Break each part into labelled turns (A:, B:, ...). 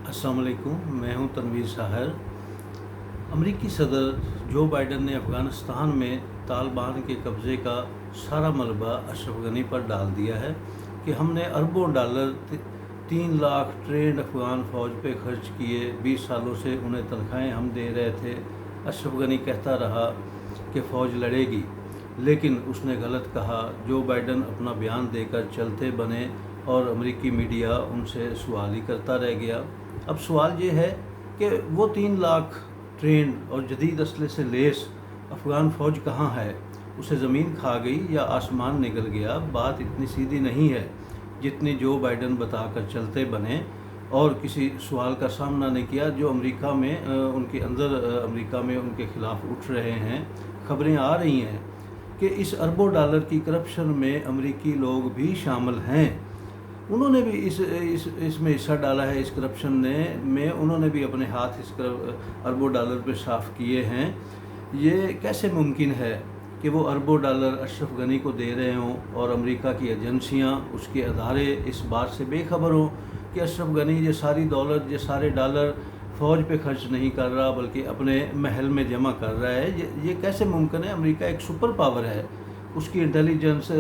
A: अस्सलाम वालेकुम। मैं हूं तनवीर साहर। अमरीकी सदर जो बाइडन ने अफ़गानिस्तान में तालिबान के कब्ज़े का सारा मलबा अशरफ गनी पर डाल दिया है कि हमने अरबों डॉलर 3 लाख ट्रेंड अफ़गान फ़ौज पे खर्च किए, 20 सालों से उन्हें तनख्वाहें हम दे रहे थे। अशरफ गनी कहता रहा कि फ़ौज लड़ेगी, लेकिन उसने गलत कहा। जो बाइडन अपना बयान देकर चलते बने और अमरीकी मीडिया उनसे सवाल ही करता रह गया। अब सवाल ये है कि वो 3 लाख ट्रेंड और जदीद असले से लेस अफ़गान फ़ौज कहाँ है? उसे ज़मीन खा गई या आसमान निकल गया? बात इतनी सीधी नहीं है जितनी जो बाइडन बताकर चलते बने और किसी सवाल का सामना नहीं किया जो अमेरिका में उनके अंदर अमेरिका में उनके ख़िलाफ़ उठ रहे हैं। ख़बरें आ रही हैं कि इस अरबों डॉलर की करप्शन में अमेरिकी लोग भी शामिल हैं। उन्होंने भी इसमें हिस्सा डाला है। इस करप्शन में उन्होंने भी अपने हाथ इस अरबों डॉलर पे साफ़ किए हैं। ये कैसे मुमकिन है कि वो अरबों डॉलर अशरफ गनी को दे रहे हों और अमेरिका की एजेंसियां, उसके अदारे इस बात से बेखबर हों कि अशरफ गनी ये सारी दौलत, ये सारे डॉलर फ़ौज पे खर्च नहीं कर रहा बल्कि अपने महल में जमा कर रहा है? ये कैसे मुमकिन है? अमेरिका एक सुपर पावर है, उसकी इंटेलिजेंस,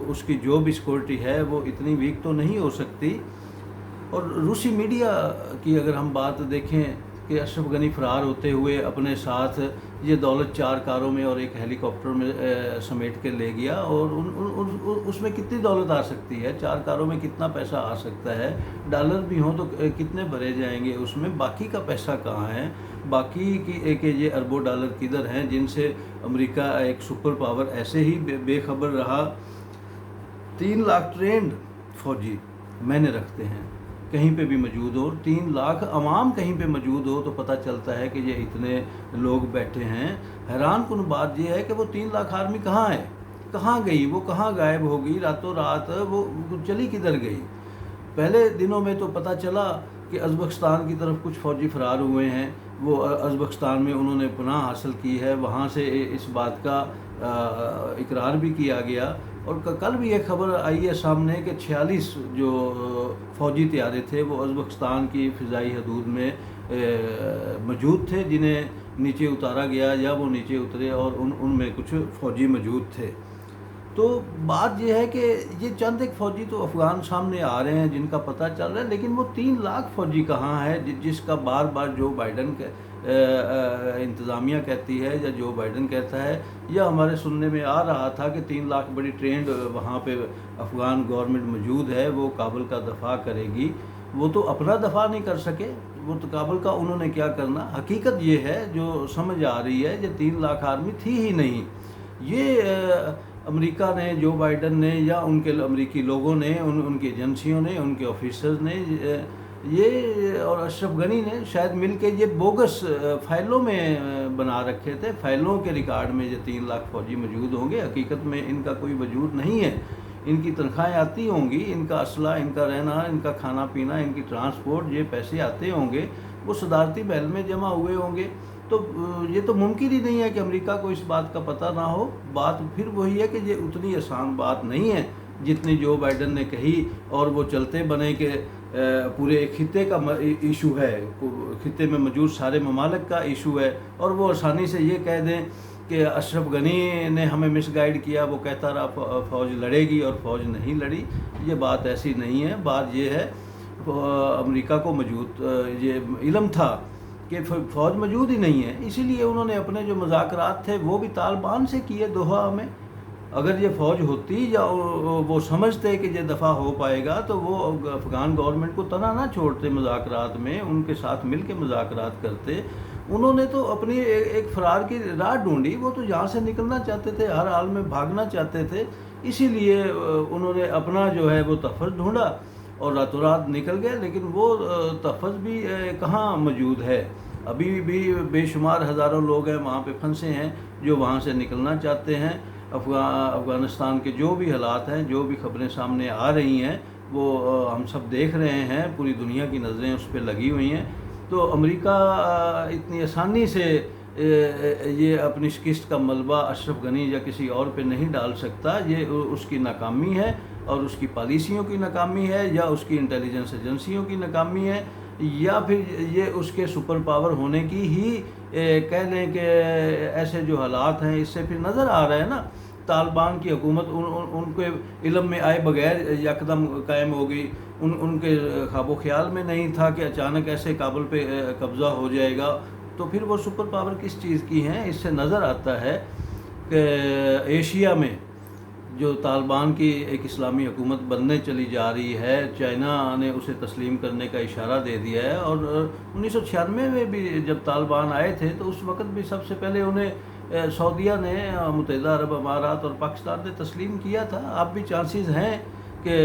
A: उसकी जो भी सिक्योरिटी है वो इतनी वीक तो नहीं हो सकती। और रूसी मीडिया की अगर हम बात देखें कि अशरफ गनी फ़रार होते हुए अपने साथ ये दौलत 4 कारों में और एक हेलीकॉप्टर में समेट के ले गया, और उसमें कितनी दौलत आ सकती है? 4 कारों में कितना पैसा आ सकता है? डॉलर भी हों तो कितने भरे जाएंगे उसमें? बाकी का पैसा कहाँ है? बाकी के ये अरबों डॉलर किधर हैं जिनसे अमेरिका एक सुपर पावर ऐसे ही बेखबर रहा? 3 लाख ट्रेंड फौजी मैंने रखते हैं, कहीं पे भी मौजूद हो, 3 लाख अवाम कहीं पे मौजूद हो तो पता चलता है कि ये इतने लोग बैठे हैं। हैरान कुन बात यह है कि वो 3 लाख आर्मी कहाँ है? कहाँ गई? वो कहाँ गायब हो गई? रातों रात वो चली किधर गई? पहले दिनों में तो पता चला कि अज़बकिस्तान की तरफ कुछ फ़ौजी फ़रार हुए हैं, वो अज़बकिस्तान में उन्होंने पनाह हासिल की है, वहाँ से इस बात का इकरार भी किया गया। और कल भी एक खबर आई है सामने कि 46 जो फ़ौजी तैयारे थे वो अज़बकिस्तान की फ़िज़ाई हदूद में मौजूद थे, जिन्हें नीचे उतारा गया या वो नीचे उतरे और उनमें कुछ फ़ौजी मौजूद थे। तो बात यह है कि ये चंद एक फ़ौजी तो अफ़गान सामने आ रहे हैं जिनका पता चल रहा है, लेकिन वो 3 लाख फ़ौजी कहाँ है जिसका बार बार जो बाइडन के इंतज़ामिया कहती है या जो बाइडन कहता है, या हमारे सुनने में आ रहा था कि 3 लाख बड़ी ट्रेंड वहाँ पे अफ़गान गवर्नमेंट मौजूद है, वो काबुल का दफ़ा करेगी। वो तो अपना दफ़ा नहीं कर सके, वो तो काबुल का उन्होंने क्या करना? हकीकत ये है जो समझ आ रही है, ये 3 लाख आर्मी थी ही नहीं। ये अमेरिका ने, जो बाइडन ने या उनके अमेरिकी लोगों ने, उनकी एजेंसियों ने, उनके ऑफिसर्स ने, ये और अशरफ गनी ने शायद मिल के ये बोगस फाइलों में बना रखे थे। फाइलों के रिकॉर्ड में ये 3 लाख फ़ौजी मौजूद होंगे, हकीकत में इनका कोई वजूद नहीं है। इनकी तनख्वाहें आती होंगी, इनका असला, इनका रहना, इनका खाना पीना, इनकी ट्रांसपोर्ट, ये पैसे आते होंगे, वो सदारती महल में जमा हुए होंगे। तो ये तो मुमकिन ही नहीं है कि अमेरिका को इस बात का पता ना हो। बात फिर वही है कि ये उतनी आसान बात नहीं है जितनी जो बाइडन ने कही, और वो चलते बने कि पूरे एक खित्ते का इशू है, खित्ते में मौजूद सारे ममालिक का इशू है, और वो आसानी से ये कह दें कि अशरफ गनी ने हमें मिसगाइड किया, वो कहता रहा फ़ौज लड़ेगी और फ़ौज नहीं लड़ी। ये बात ऐसी नहीं है। बात ये है अमेरिका को मौजूद ये इल्म था कि फ़ौज मौजूद ही नहीं है, इसीलिए उन्होंने अपने जो मुज़ाकरात थे वो भी तालिबान से किए दोहा में। अगर ये फ़ौज होती या वो समझते कि ये दफ़ा हो पाएगा तो वो अफ़गान गवर्नमेंट को तना ना छोड़ते मुज़ाकरात में, उनके साथ मिल के मुज़ाकरात करते। उन्होंने तो अपनी एक फ़रार की राह ढूंढी, वो तो यहाँ से निकलना चाहते थे, हर हाल में भागना चाहते थे, इसीलिए उन्होंने अपना जो है वो तहफ़्फ़ुज़ ढूंढा और रातों रात निकल गए। लेकिन वो तहफ़्फ़ुज़ भी कहाँ मौजूद है? अभी भी बेशुमार हज़ारों लोग हैं वहाँ पे फंसे हैं जो वहाँ से निकलना चाहते हैं। अफ़गानिस्तान के जो भी हालात हैं, जो भी ख़बरें सामने आ रही हैं, वो हम सब देख रहे हैं, पूरी दुनिया की नज़रें उस पर लगी हुई हैं। तो अमेरिका इतनी आसानी से ये अपनी शिकस्त का मलबा अशरफ गनी या किसी और पे नहीं डाल सकता। ये उसकी नाकामी है और उसकी पॉलिसियों की नाकामी है या उसकी इंटेलिजेंस एजेंसियों की नाकामी है। یا پھر یہ اس کے سپر پاور ہونے کی ہی کہہ لیں کہ ایسے جو حالات ہیں اس سے پھر نظر آ رہا ہے نا، طالبان کی حکومت ان کے علم میں آئے بغیر یکدم قائم ہو گئی، ان کے خواب و خیال میں نہیں تھا کہ اچانک ایسے کابل پہ قبضہ ہو جائے گا، تو پھر وہ سپر پاور کس چیز کی ہیں؟ اس سے نظر آتا ہے کہ ایشیا میں جو طالبان کی ایک اسلامی حکومت بننے چلی جا رہی ہے، چائنا نے اسے تسلیم کرنے کا اشارہ دے دیا ہے، اور 1996 میں بھی جب طالبان آئے تھے تو اس وقت بھی سب سے پہلے انہیں سعودیہ نے، متحدہ عرب امارات اور پاکستان نے تسلیم کیا تھا۔ اب بھی چانسز ہیں کہ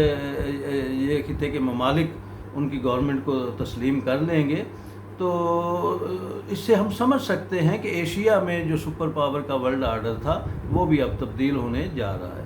A: یہ خطے کے ممالک ان کی گورنمنٹ کو تسلیم کر لیں گے، تو اس سے ہم سمجھ سکتے ہیں کہ ایشیا میں جو سپر پاور کا ورلڈ آرڈر تھا وہ بھی اب تبدیل ہونے جا رہا ہے۔